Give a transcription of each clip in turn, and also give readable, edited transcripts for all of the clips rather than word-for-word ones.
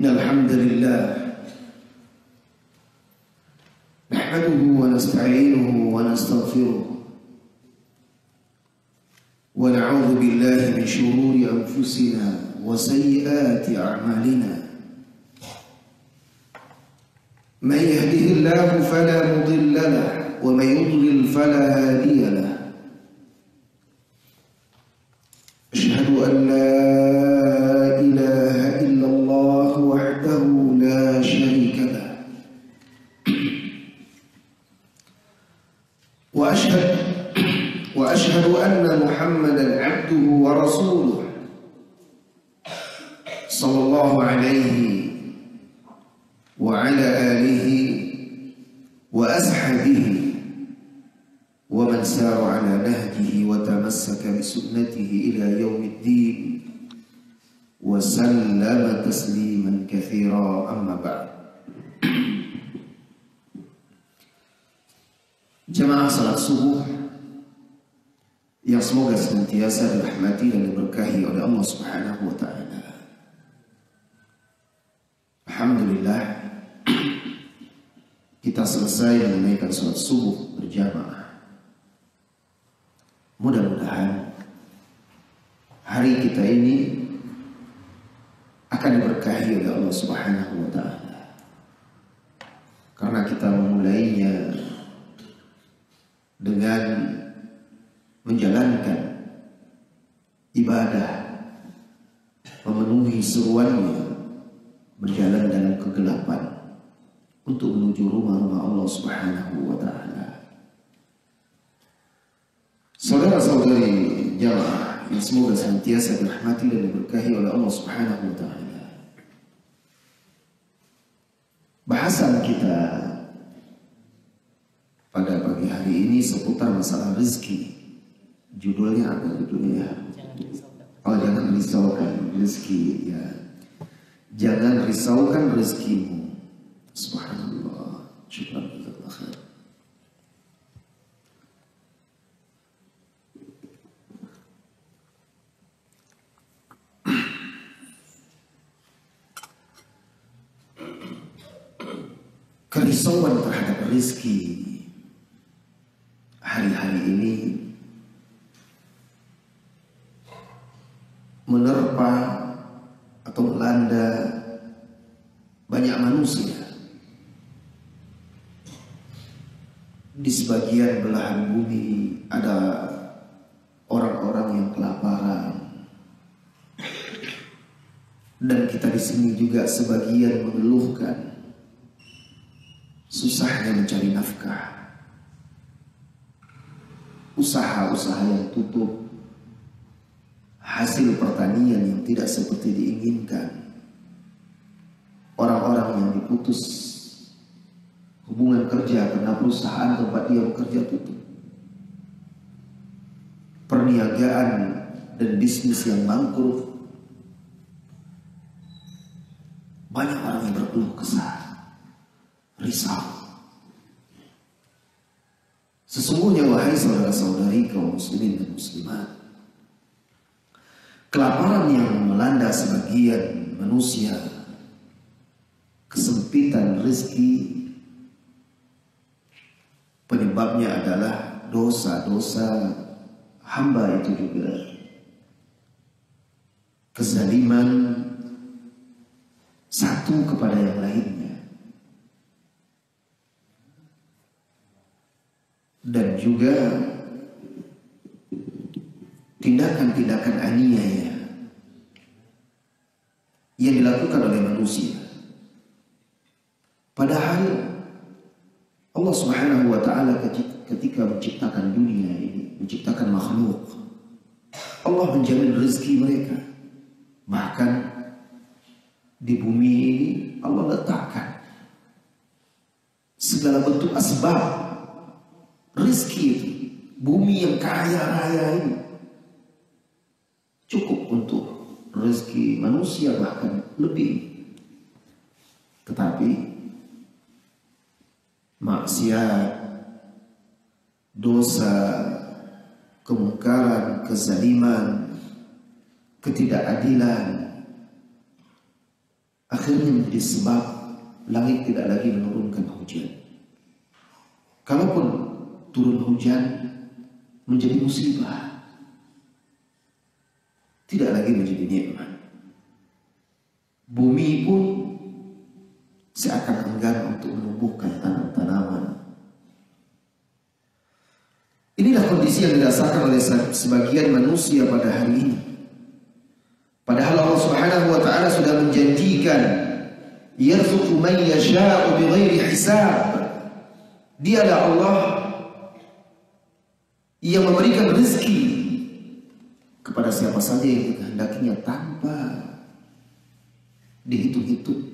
Innal hamdalillah nahmaduhu wa nasta'inuhu wa nastaghfiruh wa na'udzu billahi min shururi anfusina wa sayyiati a'malina. Man yahdihillahu fala mudilla lahu wa man yudlil fala hadiya lahu. Asyhadu an la ilaha illallah wahdahu la syarika lah wa ashhadu anna Muhammadan abduhu wa rasuluh sallallahu alaihi wa ala alihi wa ashabihi wa man sara ala nahjihi wa tamassaka bi sunnatihi ila yaumiddin wa sallama tasliman katsira, amma ba'd. Jamaah salat subuh yang semoga senantiasa dirahmati dan diberkahi oleh Allah Subhanahu wa taala. Alhamdulillah, kita selesai menunaikan salat subuh berjamaah. Mudah-mudahan hari kita ini akan diberkahi oleh Allah Subhanahu wa taala, karena kita memulainya dengan menjalankan ibadah, memenuhi seruannya, berjalan dalam kegelapan untuk menuju rumah-rumah Allah Subhanahu wa taala. Saudara-saudari jamaah yang semoga senantiasa dirahmati dan diberkahi oleh Allah Subhanahu wa taala. Bahasan kita pada pagi hari ini seputar masalah rezeki. Judulnya apa judulnya? Jangan risaukan rezeki ya. Jangan risaukan rezekimu. Subhanallah. Syukran jazakallahu khair. Kerisauan terhadap rezeki hari-hari ini menerpa atau melanda banyak manusia. Di sebagian belahan bumi ada orang-orang yang kelaparan, dan kita di sini juga sebagian mengeluhkan susahnya mencari nafkah, usaha-usaha yang tutup, hasil pertanian yang tidak seperti diinginkan, orang-orang yang diputus hubungan kerja karena perusahaan tempat dia bekerja tutup, perniagaan dan bisnis yang bangkrut. Banyak orang yang berkeluh kesah, risau. Sesungguhnya wahai saudara-saudari kaum muslimin dan muslimat, kelaparan yang melanda sebagian manusia, kesempitan rezeki, penyebabnya adalah dosa-dosa hamba itu juga, kezaliman satu kepada yang lainnya, dan juga tindakan-tindakan aniaya yang dilakukan oleh manusia. Padahal Allah Subhanahu wa taala ketika menciptakan dunia ini, menciptakan makhluk, Allah menjamin rezeki mereka. Bahkan di bumi ini Allah letakkan segala bentuk asbab rezeki itu. Bumi yang kaya raya ini cukup untuk rezeki manusia, bahkan lebih. Tetapi maksiat, dosa, kemungkaran, kezaliman, ketidakadilan akhirnya menjadi sebab langit tidak lagi menurunkan hujan. Kalaupun turun hujan menjadi musibah, tidak lagi menjadi nikmat. Bumi pun seakan enggan untuk menumbuhkan tanam-tanaman. Inilah kondisi yang dirasakan oleh sebagian manusia pada hari ini. Padahal Allah Subhanahu wa taala sudah menjanjikan yarzuqu man yasha'u bighairi hisab. Dialah Allah yang memberikan rezeki kepada siapa saja yang dikehendakinya tanpa dihitung-hitung.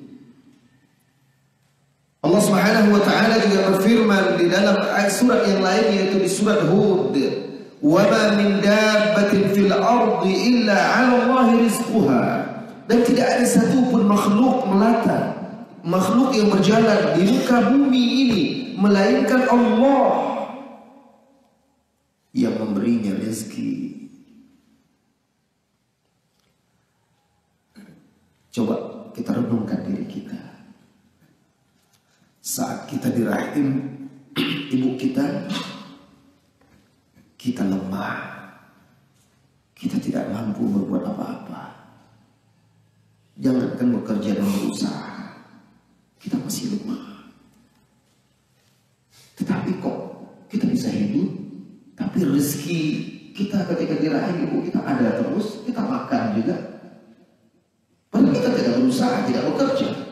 Allah Subhanahu wa taala juga berfirman di dalam surat yang lain, yaitu di surat Hud, "Wa ma min dabbatin fil ardi illa 'ala Allahi rizquha." Dan tidak ada satupun makhluk melata, makhluk yang berjalan di muka bumi ini, melainkan Allah yang memberinya rezeki. Coba kita renungkan diri kita. Saat kita di rahim ibu kita, kita lemah, kita tidak mampu berbuat apa-apa. Jangankan bekerja dan berusaha, kita masih lemah. Tetapi kok kita bisa hidup, tapi rezeki kita ketika di rahim ibu kita ada terus, kita makan juga. Padahal kita tidak berusaha, tidak bekerja.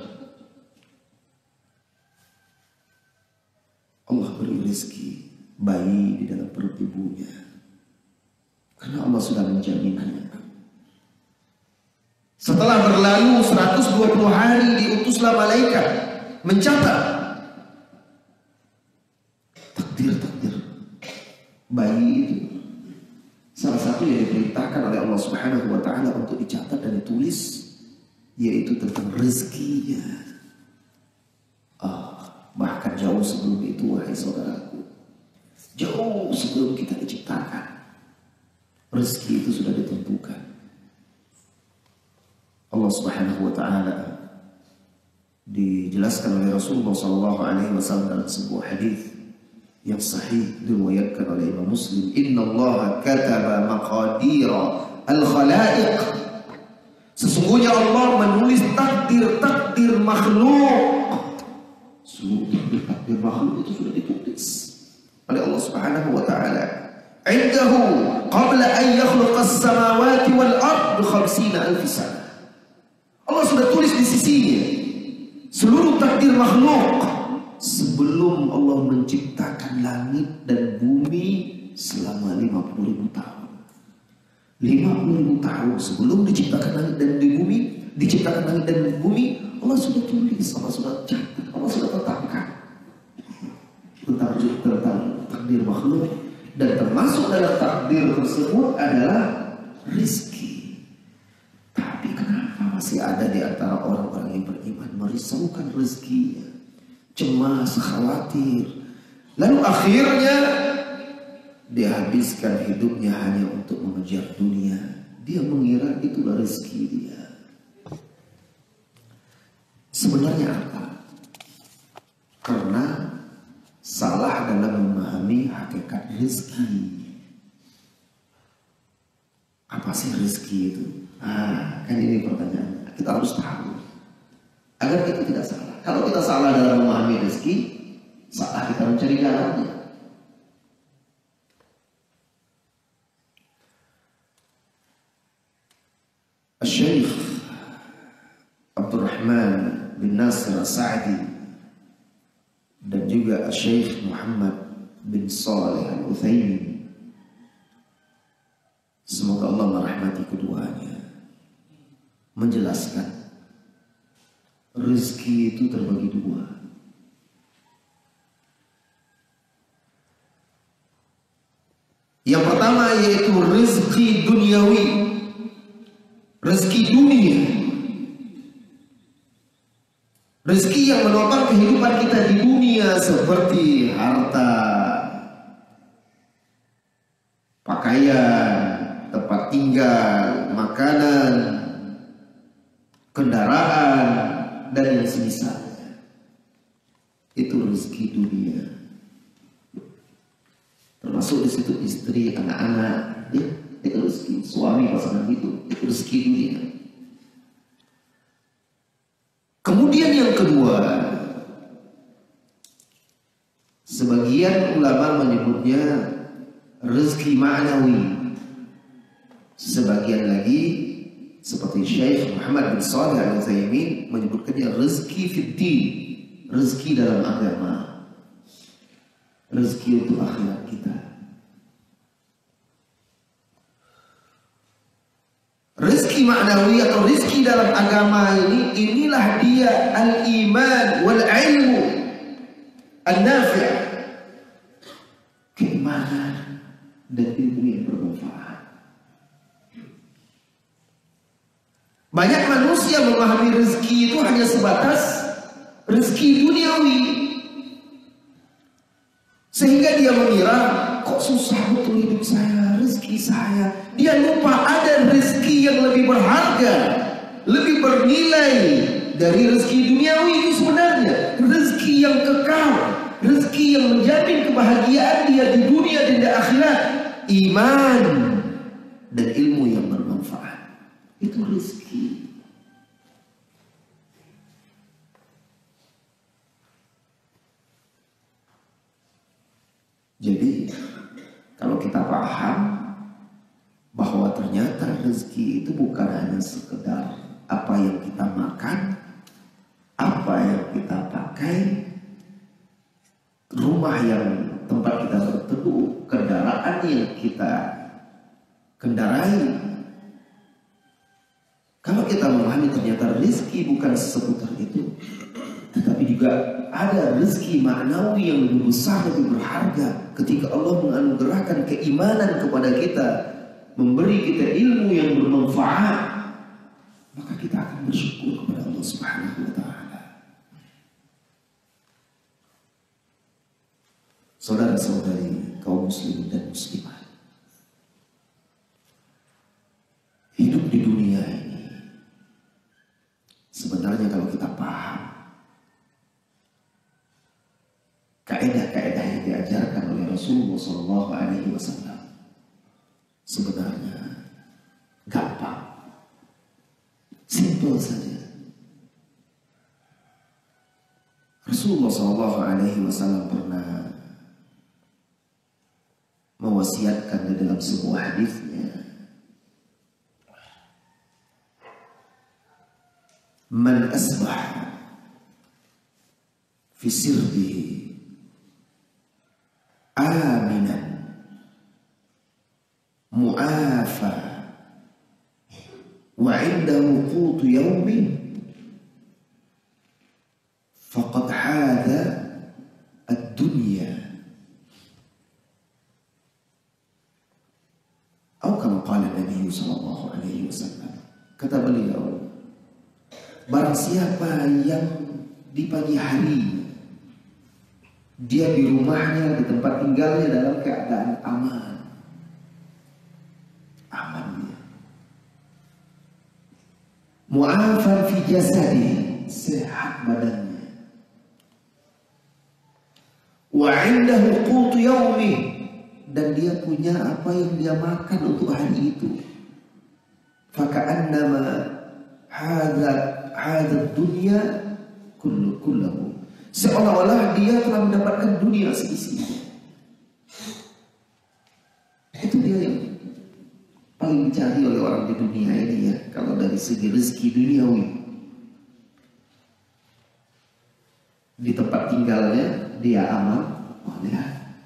Allah beri rezeki bayi di dalam perut ibunya, karena Allah sudah menjaminnya. Setelah berlalu 120 hari, diutuslah malaikat mencatat takdir bayi itu. Salah satu yang diperintahkan oleh Allah Subhanahu wa taala untuk dicatat dan ditulis, yaitu tentang rezekinya. Bahkan jauh sebelum itu, wahai saudaraku, jauh sebelum kita diciptakan, rezeki itu sudah ditentukan. Allah Subhanahu wa taala dijelaskan oleh Rasulullah SAW dalam sebuah hadis yang sahih diriwayatkan oleh Imam Muslim, "Inna Allah kataba maqadira al-khalaiq." Sesungguhnya Allah menulis takdir-takdir makhluk. Seluruh takdir makhluk itu sudah ditulis oleh Allah Subhanahu wa taala. "Indahu qabla an yakhluqa as-samawati wal ard bi 50,000 sana." Allah sudah tulis di sisinya seluruh takdir makhluk sebelum Allah menciptakan langit dan bumi selama 50.000 tahun. 50.000 tahun sebelum diciptakan langit dan bumi, Allah sudah tulis, Allah sudah catat, Allah sudah tetapkan tentang takdir makhluk, dan termasuk dalam takdir tersebut adalah rezeki. Tapi kenapa masih ada di antara orang-orang yang beriman merisaukan rezekinya, cemas, khawatir, lalu akhirnya dia habiskan hidupnya hanya untuk mengejar dunia. Dia mengira itulah rezeki dia. Sebenarnya apa? Karena salah dalam memahami hakikat rezeki. Apa sih rezeki itu? Kan ini pertanyaannya. Kita harus tahu agar kita tidak salah. Kalau kita salah dalam memahami rezeki, salah kita mencari jalannya. Syekh Abdurrahman bin Nasir As-Sa'di dan juga Syekh Muhammad bin Saleh Al-Utsaimin, semoga Allah merahmati keduanya, menjelaskan rezeki itu terbagi dua. Yang pertama yaitu rezeki duniawi, rezeki dunia, rezeki yang menopang kehidupan kita di dunia, seperti harta, pakaian, tempat tinggal, makanan, kendaraan, dan yang semisalnya. Itu rezeki dunia. Termasuk di situ istri, anak-anak, ya, itu rezeki suami pasangan itu rezeki dunia. Kemudian yang kedua, sebagian ulama menyebutnya rezeki ma'nawi. Sebagian lagi seperti Syekh Muhammad bin Shalih Al-Utsaimin menyebutkannya rezeki fiddin, rezeki dalam agama, rezeki untuk akhirat kita. Rezeki maknawi atau rezeki dalam agama ini, inilah dia al-iman wal ilmu an-nafi', keimanan dan ilmu yang bermanfaat. Banyak manusia memahami rezeki itu hanya sebatas rezeki duniawi, sehingga dia mengira kok susah betul hidup saya, rezeki saya. Dia lupa ada rezeki yang lebih berharga, lebih bernilai dari rezeki duniawi itu sebenarnya. Rezeki yang kekal, rezeki yang menjamin kebahagiaan dia di dunia dan di akhirat. Iman dan ilmu yang bermanfaat, itu rezeki. Jadi kalau kita paham bahwa ternyata rezeki itu bukan hanya sekedar apa yang kita makan, apa yang kita pakai, rumah yang tempat kita berteduh, kendaraan yang kita kendarai. Kalau kita memahami ternyata rezeki bukan seputar itu, tetapi juga ada rezeki maknawi yang lebih besar, lebih berharga. Ketika Allah menganugerahkan keimanan kepada kita, memberi kita ilmu yang bermanfaat, maka kita akan bersyukur kepada Allah Subhanahu wa ta'ala. Saudara-saudari kaum muslimin dan muslimat, hidup di dunia ini sebenarnya kalau kita paham kaidah-kaidah yang diajarkan oleh Rasulullah SAW, sebenarnya gampang, simple saja. Rasulullah SAW pernah mewasiatkan di dalam sebuah hadisnya, man asbah fi sirbihi aminan mu'afa wa 'indahu qutu yawmin faqad hadha ad-dunya, atau kama qala Nabi sallallahu alaihi wasallam. Kata beliau, barang siapa yang di pagi hari dia di rumahnya, di tempat tinggalnya dalam keadaan aman, dia. Mu'afan fi jasadi, sehat badannya. Wa 'indahu qutu yaumi, dan dia punya apa yang dia makan untuk hari itu. Faka'annama hadha dunya kullahu, seolah-olah dia telah mendapatkan dunia seisinya. Itu dia yang paling dicari oleh orang di dunia ini ya. Kalau dari segi rezeki duniawi, di tempat tinggalnya dia aman, lihat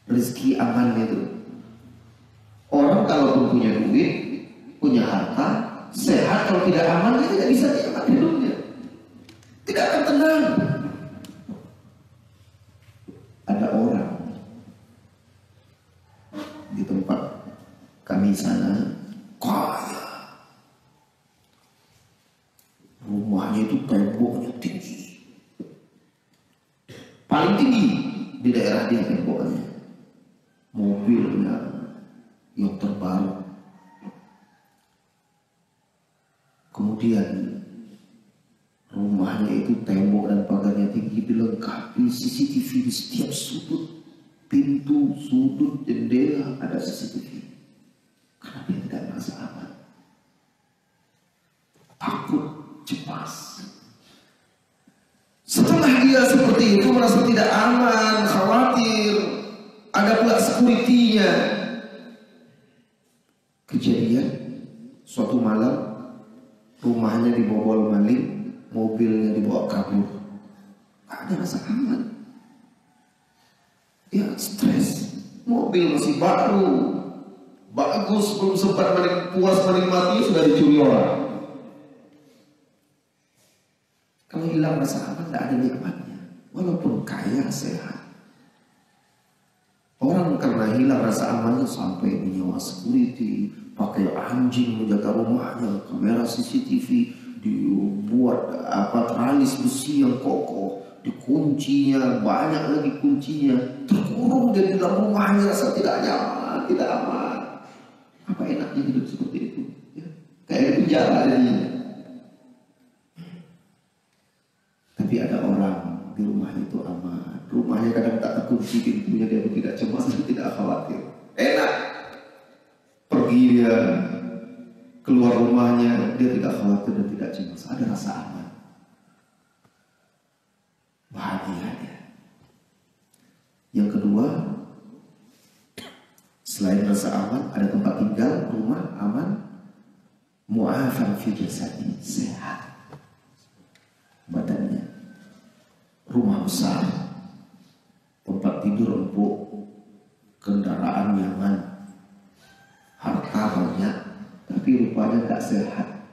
rezeki aman itu. Orang kalau punya duit, punya harta, sehat, kalau tidak aman dia tidak bisa nikmat hidupnya, tidak akan tenang. Ada orang di tempat kami sana kaya, rumahnya itu temboknya tinggi, paling tinggi di daerah dia temboknya, mobilnya yang terbaru, kemudian rumah itu tembok dan pagarnya tinggi, dilengkapi CCTV di setiap sudut, pintu, sudut, jendela ada CCTV. Karena dia tidak merasa aman, takut, cemas. Setelah dia seperti itu merasa tidak aman, khawatir, ada pula security-nya. Kejadian suatu malam rumahnya dibobol maling, mobilnya dibawa kabur. Gak ada rasa aman. Dia stres. Mobil masih baru, bagus, belum sempat puas menikmati sudah dicuri orang. Kalau hilang rasa aman, tidak ada nikmatnya. Walaupun kaya, sehat. Orang karena hilang rasa amannya sampai menyewa security, pakai anjing menjaga rumahnya, kamera CCTV, dibuat teralis besi yang kokoh, dikuncinya, banyak lagi kuncinya, terkurung di dalam rumahnya, rasa tidak nyaman, tidak aman. Apa enaknya hidup seperti itu? Ya, kayak di penjara jadinya. Tapi ada orang di rumahnya itu aman, rumahnya kadang tak terkunci pintunya, dia tidak cemas dan tidak khawatir, enak. Pergi dia keluar rumahnya, dia tidak khawatir dan tidak cemas, ada rasa aman, bahagia dia. Yang kedua, selain rasa aman, ada tempat tinggal, rumah aman, mu'afan fi jasadi, sehat badannya, rumah besar, tempat tidur empuk, kendaraan nyaman, harta banyak, tapi rupanya tak sehat.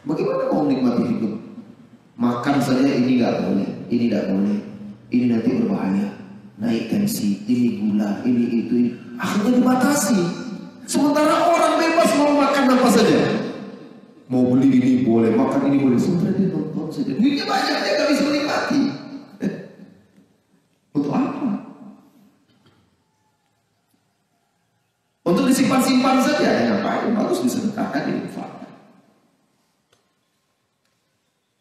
Bagaimana mau menikmati hidup? Makan saja ini nggak boleh, ini tidak boleh, ini nanti berbahaya, naik tensi, ini gula, ini itu, ini. Akhirnya dibatasi. Sementara orang bebas mau makan apa saja, mau beli ini boleh, makan ini boleh, sementara dia nonton saja, duitnya banyak, dia nggak bisa menikmati. Untuk apa? Untuk disimpan-simpan saja, ya ngapain? Bagus disedekahkan, diinfakkan.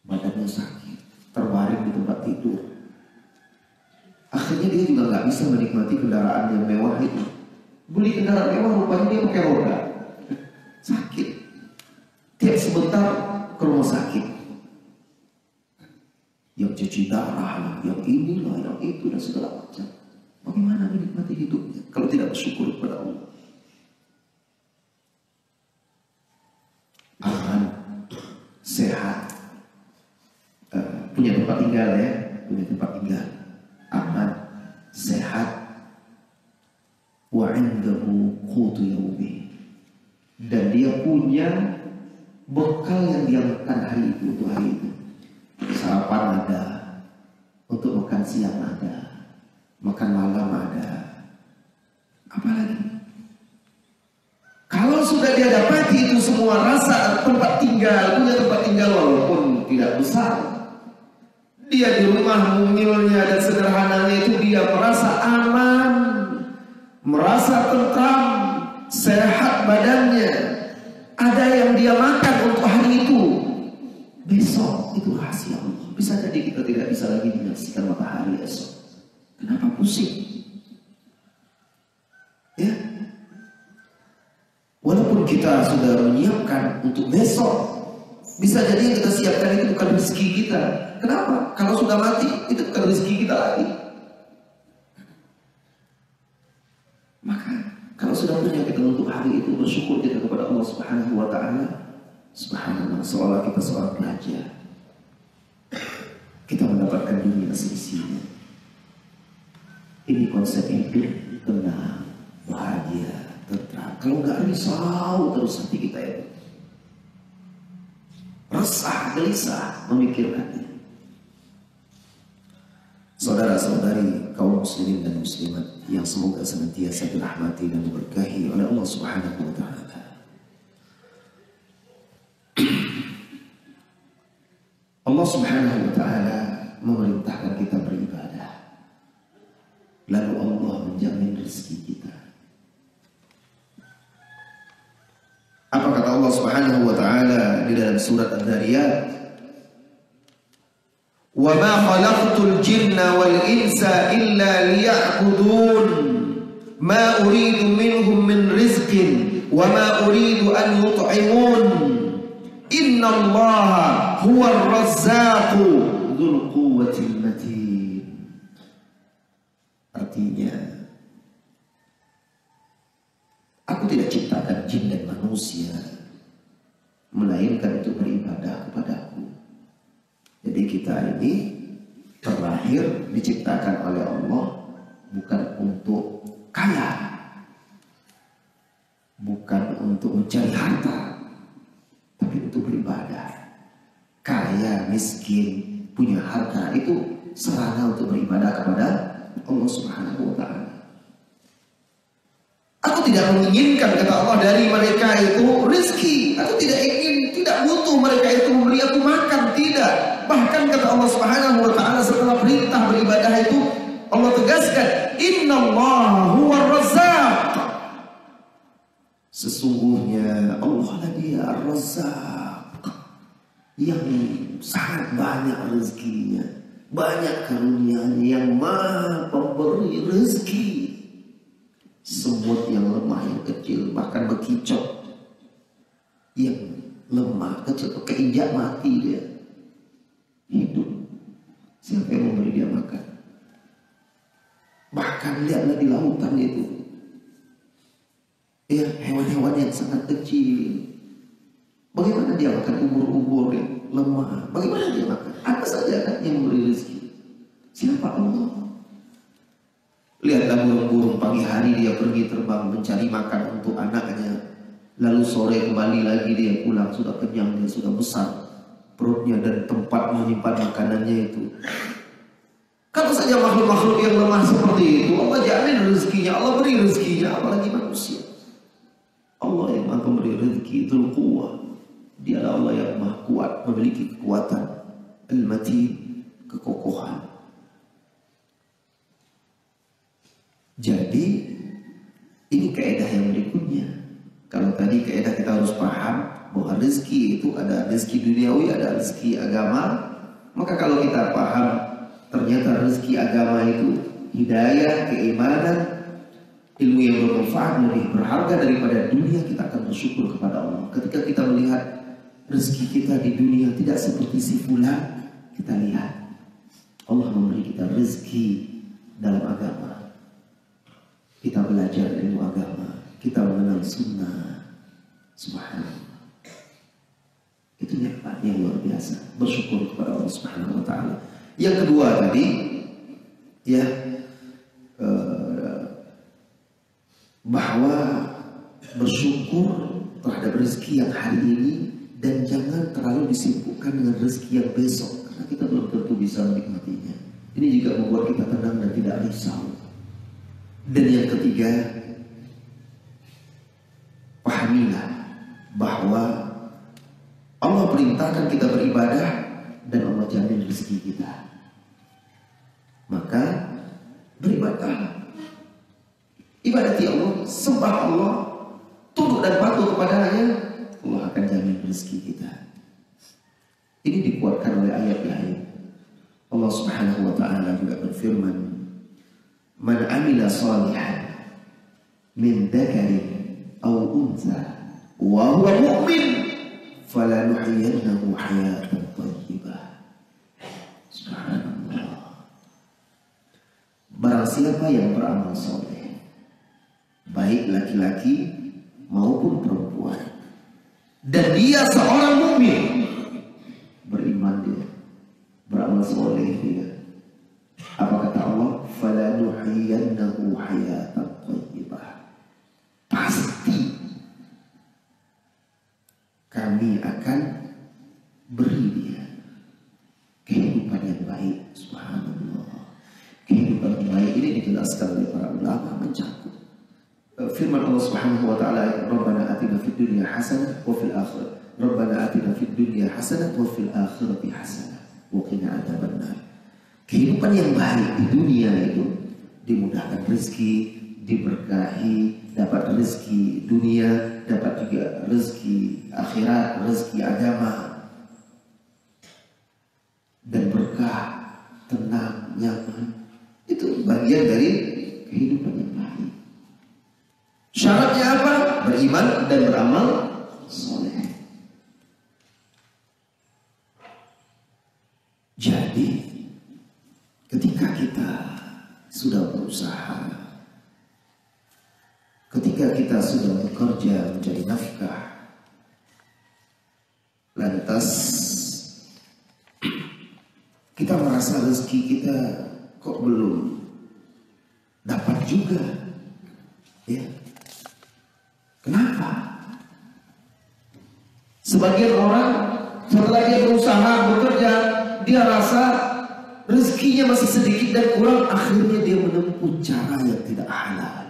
Badannya sakit, terbaring di tempat tidur. Akhirnya dia juga nggak bisa menikmati kendaraan yang mewah itu. Beli kendaraan mewah, rupanya dia pakai roda. Sakit. Tiap sebentar ke rumah sakit. Yang cuci darah, yang inilah, yang itu, dan segala macam. Bagaimana menikmati hidupnya kalau tidak bersyukur kepada Allah? Aman, sehat, punya tempat tinggal ya, punya tempat tinggal, aman, sehat, wa indahu qutu yaumi, dan dia punya bekal yang dia makan hari itu, untuk hari itu. Sarapan ada, untuk makan siang ada, makan malam ada. Apalagi kalau sudah dia dapati itu semua, rasa tempat tinggal, punya tempat tinggal walaupun tidak besar, dia di rumah mungilnya dan sederhananya itu dia merasa aman, merasa tentram, sehat badannya, ada yang dia makan untuk hari itu. Besok itu rahasia Allah. Bisa jadi kita tidak bisa lagi menyaksikan matahari esok. Kenapa pusing? Ya, walaupun kita sudah menyiapkan untuk besok, bisa jadi yang kita siapkan itu bukan rezeki kita. Kenapa? Kalau sudah mati, itu bukan rezeki kita lagi. Maka kalau sudah punya kita untuk hari itu, bersyukur kita kepada Allah Subhanahu wa Ta'ala. Subhanallah, seolah kita seorang pelajar, kita mendapatkan dunia seisinya. Ini konsep hidup tenang, bahagia, tentram. Kalau nggak risau terus hati kita itu, resah, gelisah, memikirkannya. Saudara-saudari kaum muslimin dan muslimat yang semoga senantiasa dirahmati dan diberkahi oleh Allah Subhanahu wa Ta'ala. Allah Subhanahu wa Ta'ala memerintahkan kita beribadah, lalu Allah menjamin rezeki kita. Apa kata Allah Subhanahu wa Ta'ala di dalam surat Ad-Dariyat? wa ma khalaqtul jinna wal insa illa liya'budun ma uridu minhum min rizqin wa ma uridu an yut'imun inna allaha huwar razzaqu dzul quwwatil matin. Artinya, aku tidak ciptakan jin dan manusia melainkan untuk beribadah kepadaku. Jadi kita ini terakhir diciptakan oleh Allah bukan untuk kaya, bukan untuk mencari harta, tapi untuk beribadah. Kaya, miskin, punya harta itu sarana untuk beribadah kepada Allah Subhanahu wa ta'ala. Aku tidak menginginkan, kata Allah, dari mereka itu rezeki. Aku tidak butuh mereka itu memberi aku makan, tidak. Bahkan kata Allah Subhanahu wa ta'ala setelah perintah beribadah itu, Allah tegaskan, innallaha huwar razzaq. Sesungguhnya Allah lah dia Ar-Razzaq, yang sangat banyak rezekinya, banyak karunia-Nya, yang maha pemberi rezeki. Semut yang lemah, yang kecil, bahkan bekicot yang lemah, kecil, keinjak mati dia hidup. Siapa yang memberi dia makan? Bahkan lihatlah di lautan itu, ya, hewan-hewan yang sangat kecil, bagaimana dia makan? Ubur-ubur yang lemah, bagaimana dia makan? Apa saja kan yang memberi rezeki? Siapa? Allah. Lihatlah burung-burung, pagi hari dia pergi terbang mencari makan untuk anaknya, lalu sore kembali lagi dia pulang, sudah kenyang, dia sudah besar perutnya dan tempat menyimpan makanannya itu. Kalau saja makhluk-makhluk yang lemah seperti itu Allah jamin rezekinya, Allah beri rezekinya, apalagi manusia. Allah yang maha pemberi rezeki, Dzul Quwwah. Dialah Allah yang maha kuat, memiliki kekuatan, Al-Matin, kekokohan. Jadi ini kaidah yang berikutnya. Kalau tadi kaidah kita harus paham bahwa rezeki itu ada rezeki duniawi, ada rezeki agama. Maka kalau kita paham ternyata rezeki agama itu hidayah, keimanan, ilmu yang bermanfaat, lebih berharga daripada dunia, kita akan bersyukur kepada Allah. Ketika kita melihat rezeki kita di dunia tidak seperti si fulan, kita lihat Allah memberi kita rezeki dalam agama. Kita belajar ilmu agama, kita mengenal sunnah. Subhanallah. Itu nikmat yang luar biasa. Bersyukur kepada Allah Subhanahu wa ta'ala. Yang kedua tadi, ya, bahwa bersyukur terhadap rezeki yang hari ini dan jangan terlalu disibukkan dengan rezeki yang besok, karena kita belum tentu bisa menikmatinya. Ini juga membuat kita tenang dan tidak risau. Dan yang ketiga, pahamilah bahwa Allah perintahkan kita beribadah dan Allah jamin rezeki kita. Maka beribadah, ibadati Allah, sembah Allah, tunduk dan patuh kepadanya, Allah akan jamin rezeki kita. Ini dikuatkan oleh ayat-ayat. Allah Subhanahu wa ta'ala juga berfirman, man amila salihan min dzakarin aw untha wa huwa mu'min falanuhyiyannahu hayatan thayyibah. Subhanallah. Barang siapa yang beramal soleh, baik laki-laki maupun perempuan, dan dia seorang mukmin, beriman dia, beramal soleh dia, apa kata Allah? Falanuhyiyannahu hayatan thayyibah. Pasti kami akan beri dia kehidupan yang baik. Subhanallah. Kehidupan yang baik ini dijelaskan oleh para ulama, mencakup firman Allah Subhanahu wa ta'ala, Rabbana atina fid dunya hasanah wa fil akhirah. Rabbana atina fid dunya hasanah wa fil akhirati hasanah wa qina adzabannar. Kehidupan yang baik di dunia itu dimudahkan rezeki, diberkahi, dapat rezeki dunia, dapat juga rezeki akhirat, rezeki agama, dan berkah tenang, nyaman. Itu bagian dari kehidupan yang baik. Syaratnya apa? Beriman dan beramal soleh. Jadi ketika kita sudah berusaha, ketika kita sudah bekerja mencari nafkah, lantas kita merasa rezeki kita kok belum dapat juga, ya. Kenapa? Sebagian orang setelah dia berusaha bekerja, dia rasa rezekinya masih sedikit dan kurang, akhirnya dia menempuh cara yang tidak halal,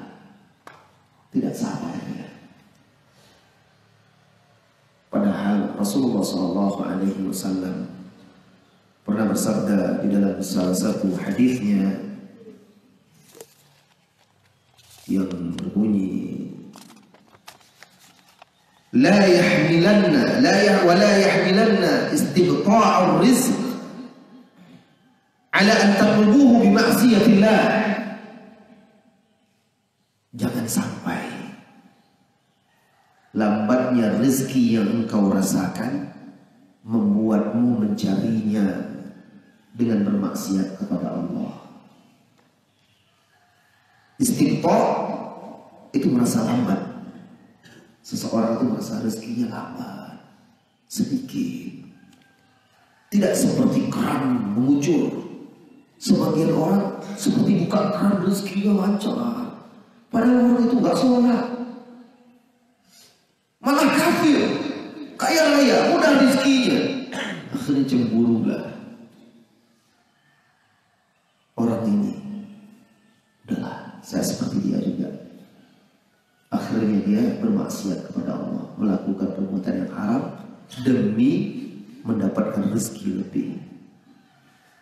tidak sabar. Padahal Rasulullah SAW pernah bersabda di dalam salah satu hadisnya yang berbunyi, la yahmilanna istibta'ur rizq ala an taqlubuhu bi ma'siyatillah. Jangan sampai lambatnya rezeki yang engkau rasakan membuatmu mencarinya dengan bermaksiat kepada Allah. Istibta' itu merasa lambat. Seseorang itu merasa rezekinya lambat, sedikit, tidak seperti keran mengucur. Sebagian orang seperti buka keran rezekinya lancar, padahal orang itu nggak sholat, malah kafir, kaya raya, mudah rezekinya. Akhirnya cemburulah orang ini. Udahlah, saya seperti dia juga. Akhirnya dia bermaksiat kepada Allah, melakukan perbuatan yang haram demi mendapatkan rezeki lebih.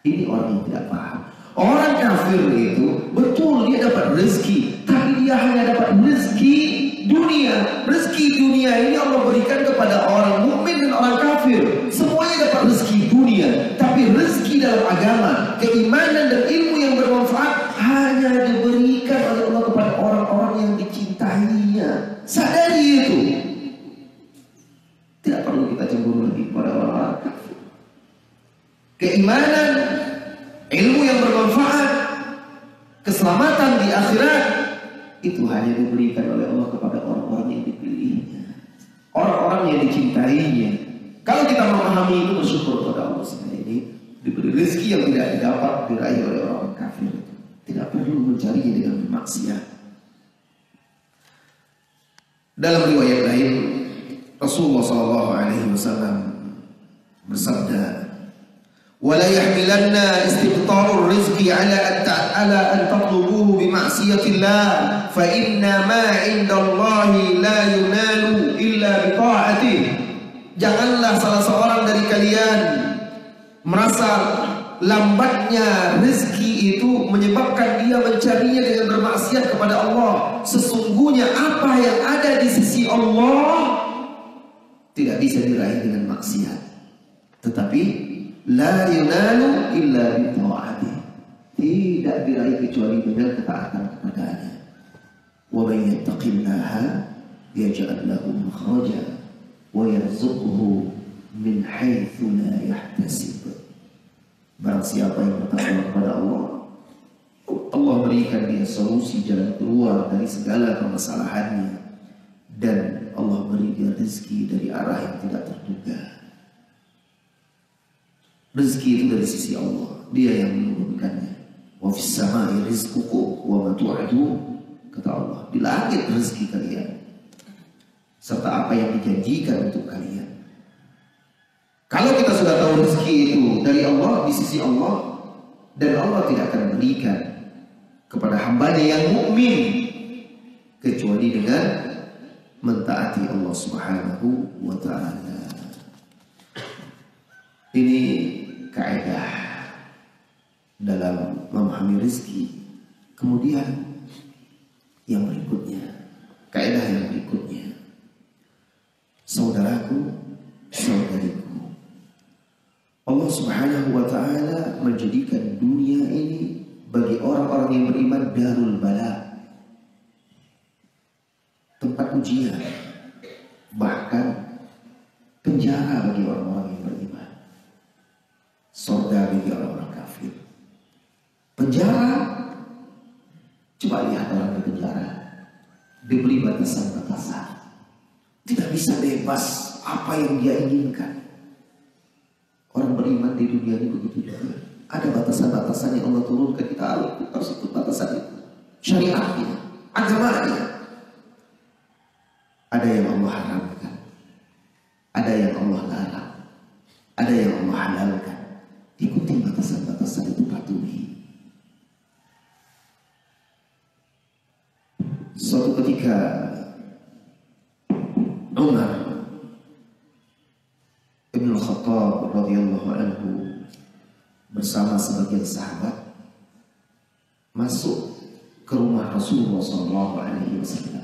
Ini orang yang tidak paham. Orang kafir itu betul dia dapat rezeki, tapi dia hanya dapat rezeki dunia. Rezeki dunia ini Allah berikan kepada orang mukmin dan orang kafir. Semuanya dapat rezeki dunia, tapi rezeki dalam agama, keimanan dan ilmu yang bermanfaat hanya diberikan oleh Allah kepada orang-orang yang dicintainya. Sadari itu. Tidak perlu kita cemburu lagi kepada orang-orang kafir. Keimanan, ilmu yang bermanfaat, keselamatan di akhirat itu hanya diberikan oleh Allah kepada orang-orang yang dipilihnya, orang-orang yang dicintainya. Kalau kita memahami itu, bersyukur kepada Allah. Saya ini diberi rezeki yang tidak dapat diraih oleh orang kafir. Tidak perlu mencarinya dengan bermaksiat. Dalam riwayat lain, Rasulullah SAW bersabda, ولا يحملن استبطاء الرزق على أن تطلبوه بمعصية الله فإن ما عند الله لا ينال إلا بطاعته. Janganlah salah seorang dari kalian merasa lambatnya rezeki itu menyebabkan dia mencarinya dengan bermaksiat kepada Allah. Sesungguhnya apa yang ada di sisi Allah tidak bisa diraih dengan maksiat, tetapi la yunalu illa bi ta'ati, tidak diraih kecuali dengan ketaatan kepadanya. Wa may yattaqillaha yaj'al lahu makhraja wa yarzuqhu min haitsu la yahtasib. Barang siapa yang bertakwa kepada Allah, Allah berikan dia solusi jalan keluar dari segala permasalahannya, dan Allah beri dia rezeki dari arah yang tidak terduga. Rezeki itu dari sisi Allah, dia yang menurunkannya. Wa fis samai rizqukum wa ma tu'adun, kata Allah, di langit rezeki kalian serta apa yang dijanjikan untuk kalian. Kalau kita sudah tahu rezeki itu dari Allah, di sisi Allah, dan Allah tidak akan memberikan kepada hambanya yang mukmin kecuali dengan mentaati Allah Subhanahu wa ta'ala. Ini kaidah dalam memahami rezeki. Kemudian yang berikutnya, kaidah yang berikutnya, saudaraku, saudariku, Allah Subhanahu wa ta'ala menjadikan dunia darul bala, tempat ujian, bahkan penjara bagi orang-orang yang beriman, surga bagi orang-orang kafir. Penjara, coba lihat orang di penjara, diberi batasan-batasan, tidak bisa bebas apa yang dia inginkan. Orang beriman di dunia ini begitu juga. Ada batasan-batasan yang Allah turunkan, kita harus ikut batasan itu. Syariatnya, agamanya. Ada yang Allah haramkan, ada yang Allah larang, ada yang Allah halalkan. Ikuti batasan-batasan itu, patuhi. Suatu ketika Umar Ibn Khattab radhiyallahu anhu bersama sebagian sahabat masuk ke rumah Rasulullah SAW.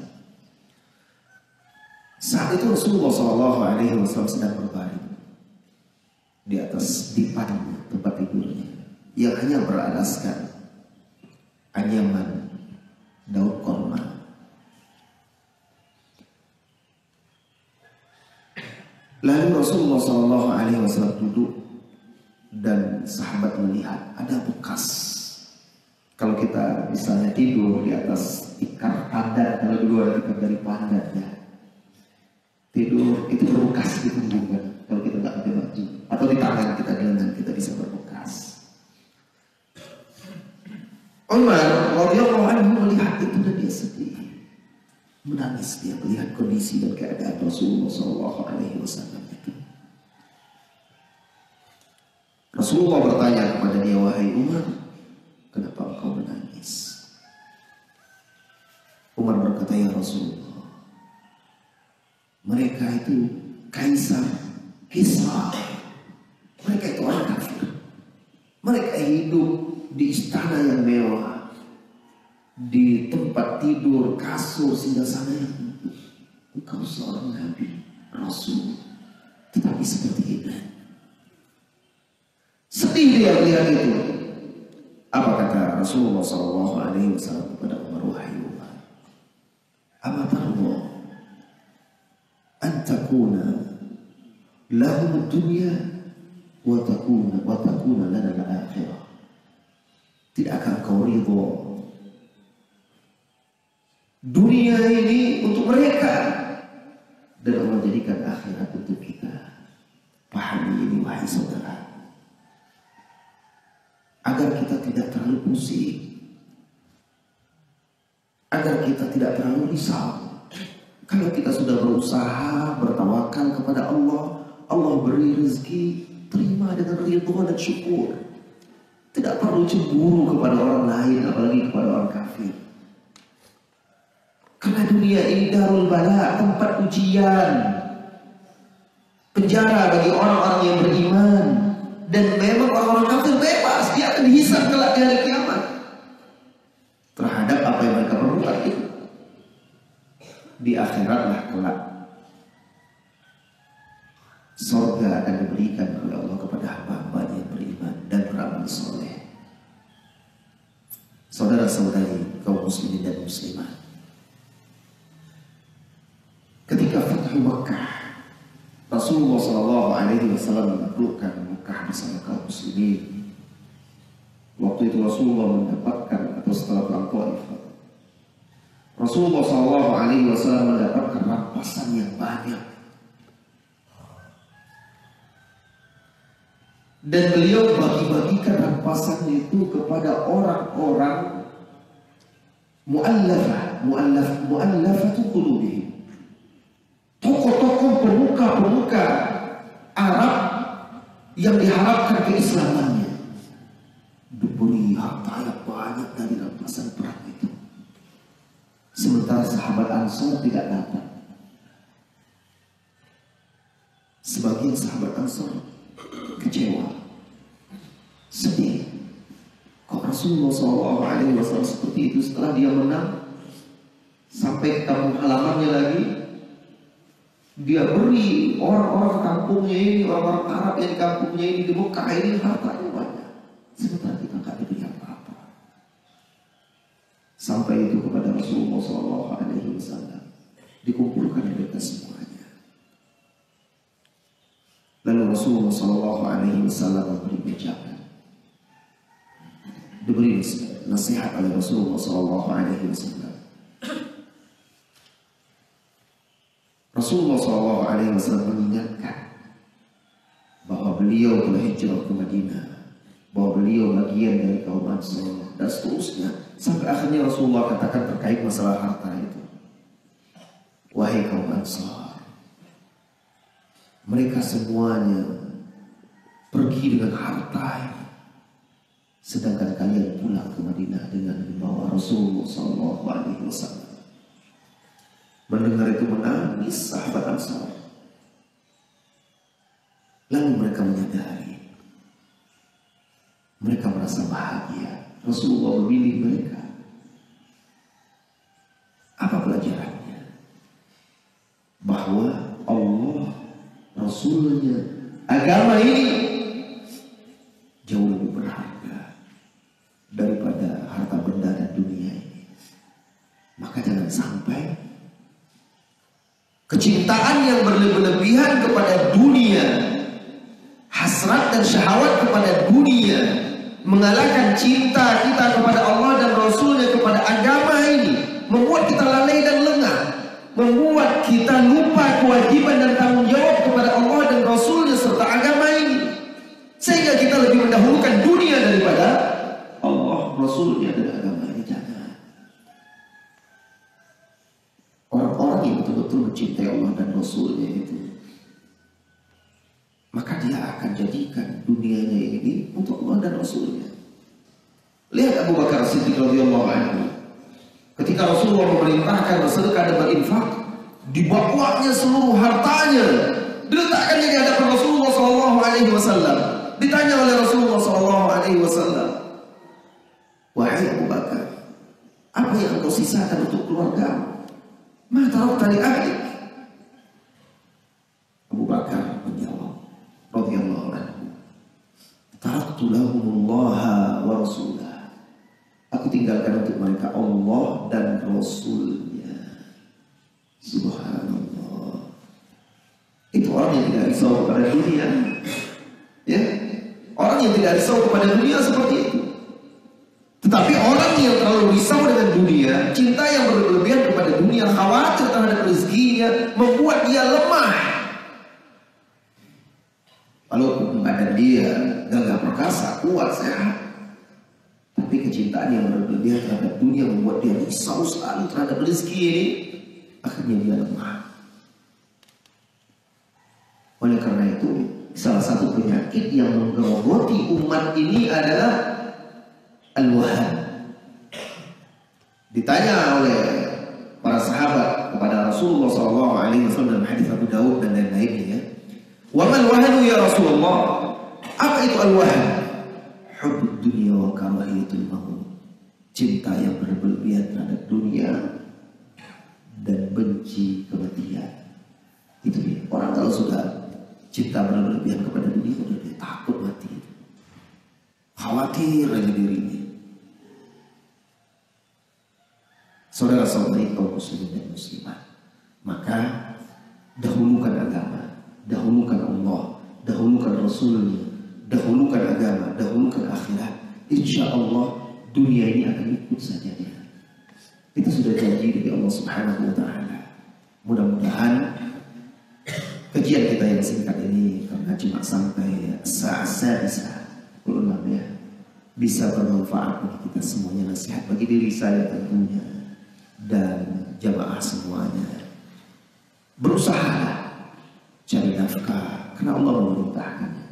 Saat itu Rasulullah SAW sedang berbaring di atas dipan tempat tidurnya yang hanya beralaskan anyaman daun kurma. Lalu Rasulullah SAW duduk dan sahabat melihat ada bekas. Kalau kita misalnya tidur di atas tikar pandat, kalau dulu ada tikar dari pandat ya, tidur itu berbekas di punggung kan. Kalau kita nggak pakai baju atau di tangan kita, di lengan kita bisa berbekas. Umar radhiyallahu anhu melihat itu dan dia sedih, menangis. Dia melihat kondisi dan keadaan Rasulullah SAW itu. Rasulullah bertanya kepada dia, wahai Umar, kenapa engkau menangis? Umar berkata, ya Rasulullah, mereka itu Kaisar, Kisra, mereka itu orang kafir. Mereka hidup di istana yang mewah, di tempat tidur, kasur, singgasana yang empuk. Engkau seorang Nabi, Rasul, tetapi seperti ini. Sedih dia melihat itu. Apa kata Rasulullah SAW kepada Umar, wahai Umar, ama tarda an takuna lahum dunya wa takuna lana al-akhirah. Tidakkah kau ridho dunia ini untuk mereka dan Allah jadikan akhirat untuk kita? Pahami ini wahai saudara, agar kita tidak terlalu pusing, agar kita tidak terlalu risau. Kalau kita sudah berusaha bertawakal kepada Allah, Allah beri rezeki, terima dengan ridho dan syukur. Tidak perlu cemburu kepada orang lain, apalagi kepada orang kafir. Karena dunia ini darul bala, tempat ujian, penjara bagi orang-orang yang beriman. Dan memang orang-orang kafir bebas, dia akan dihisab kelak di hari kiamat terhadap apa yang mereka perbuat itu. Di akhiratlah kelak surga akan diberikan oleh Allah kepada hamba-hamba yang beriman dan beramal soleh. Saudara-saudari kaum muslimin dan muslimat, ketika Fathu Makkah, Rasulullah SAW menaklukkan Makkah bersama kaum muslimin. Waktu itu Rasulullah mendapatkan, atau setelah perang Taif, Rasulullah SAW mendapatkan rampasan yang banyak. Dan beliau bagi-bagikan rampasan itu kepada orang-orang mu'allafatu qulubihim, tokoh-tokoh pemuka-pemuka Arab yang diharapkan keislamannya. Diberi harta yang banyak dari rampasan perang itu. Sementara sahabat Ansor tidak dapat. Sebagian sahabat Ansor kecewa, sedih. Kok Rasulullah SAW seperti itu setelah dia menang, sampai ke kampung halamannya lagi, dia beri orang-orang kampungnya ini, orang-orang Arab yang di kampungnya ini, di Mekah ini hartanya banyak. Sementara kita nggak diberi apa-apa. dikumpulkan mereka semuanya. Lalu Rasulullah SAW memberi wejangan, diberi nasihat oleh Rasulullah SAW. Rasulullah SAW mengingatkan bahwa beliau telah hijrah ke Madinah, bahwa beliau bagian dari kaum Ansar, dan seterusnya. Sampai akhirnya Rasulullah katakan terkait masalah harta itu, wahai kaum Ansar, mereka semuanya pergi dengan harta ini, sedangkan kalian pulang ke Madinah dengan membawa Rasulullah SAW. Mendengar itu menangis sahabat Ansar. Lalu mereka menyadari, mereka merasa bahagia. Rasulullah memilih mereka. Apa pelajarannya? Bahwa Allah, Rasulnya, agama ini jauh lebih berharga daripada harta benda dan dunia ini. Maka jangan sampai kecintaan yang berlebihan kepada dunia, hasrat dan syahwat kepada dunia, mengalahkan cinta kita kepada Allah dan Rasulnya, kepada agama ini, membuat kita lalai dan lengah, membuat kita lupa kewajiban dan tanggung jawab kepada Allah dan Rasulnya serta agama ini, sehingga kita lebih mendahulukan dunia daripada Allah, Rasulnya dan agama ini. Jangan. Orang-orang yang betul-betul mencintai Allah dan Rasulnya itu, maka dia akan jadikan dunianya ini untuk Allah dan Rasulnya. Lihat Abu Bakar Siddiq radhiyallahu anhu, ketika Rasulullah memerintahkan bersedekah dan berinfak, dibawanya seluruh hartanya, diletakkannya di hadapan Rasulullah SAW. Ditanya oleh Rasulullah SAW, wahai Abu Bakar, apa yang engkau sisakan untuk keluarga? Ma tarakta li ahlik? Abu Bakar menjawab radhiyallahu anhu, taraktu lahumullaha wa rasulah. Aku tinggalkan untuk mereka Allah dan Rasulnya. Subhanallah. Itu orang yang tidak risau kepada dunia. Ya, orang yang tidak risau kepada dunia seperti itu. Tetapi orang yang terlalu risau dengan dunia, cinta yang berlebihan kepada dunia, khawatir terhadap rezekinya, membuat dia lemah. Walaupun badan dia gagah perkasa, kuat, sehat, tapi kecintaan yang berlebihan terhadap dunia membuat dia risau selalu terhadap rezeki ini. Akhirnya dia lemah. Oleh karena itu, salah satu penyakit yang menggerogoti umat ini adalah al-wahan. Ditanya oleh para sahabat kepada Rasulullah SAW dalam hadis Abu Daud dan lain-lainnya, wa mal wahanu ya Rasulullah? Apa itu al-wahan? Hubbud dunya wa karahiyatul maut. Cinta yang berlebihan terhadap dunia dan benci kematian. Itu dia. Orang kalau sudah cinta berlebihan kepada dunia, dia takut mati, khawatir aja dirinya. Saudara-saudari kaum muslimin dan muslimat, maka dahulukan agama, dahulukan Allah, dahulukan Rasulnya, dahulukan agama, dahulukan akhirat. Insya Allah dunia ini akan ikut saja dia. Itu sudah janji dari Allah Subhanahu wa Ta'ala. Mudah-mudahan kajian kita yang singkat ini, karena cuma sampai saat-saat ya, bisa bermanfaat bagi kita semuanya, nasihat bagi diri saya tentunya dan jamaah semuanya. Berusaha cari nafkah karena Allah memerintahkannya.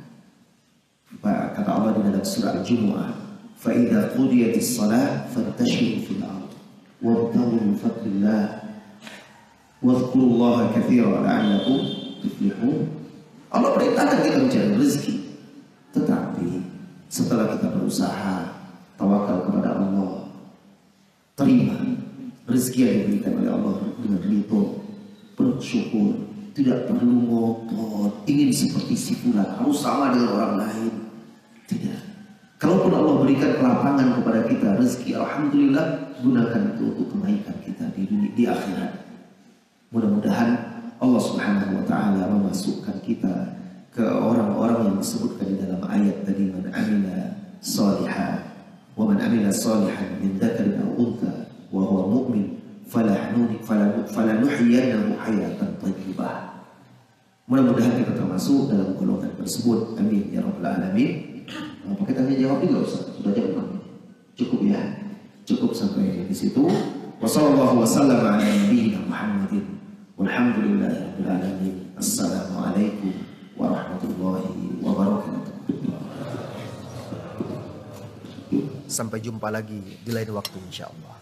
Kata Allah di dalam surah Al-Jumu'ah, fa idza qudiyatis shalah fantashiru fil ardh wabtaghu min fadlillah wadhkurullaha katsiran la'allakum tuflihun. Allah perintahkan kita mencari rezeki, tetapi setelah kita berusaha, tawakal kepada Allah, terima rezeki yang diberikan oleh Allah dengan ridho, bersyukur, tidak perlu ngotot, ingin seperti si fulan, harus sama dengan orang lain. Tidak. Kalaupun Allah berikan kelapangan kepada kita rezeki, alhamdulillah, gunakan itu untuk kebaikan kita di akhirat. Mudah-mudahan Allah Subhanahu wa taala memasukkan kita ke orang-orang yang disebutkan di dalam ayat tadi, man amila salihan wa man amila salihan min dzakarin aw untha wa huwa mu'min falanuhyiyannahu hayatan thayyibah. Mudah-mudahan kita termasuk dalam golongan tersebut. Amin ya rabbal alamin. Apa kita hanya jawab juga Ustaz? Sudah jawab. Cukup ya. Cukup sampai di situ. Wassallallahu wasallam ala nabiyyina Muhammadin walhamdulillahi rabbil alamin. Assalamualaikum warahmatullahi wabarakatuh. Sampai jumpa lagi di lain waktu insyaallah.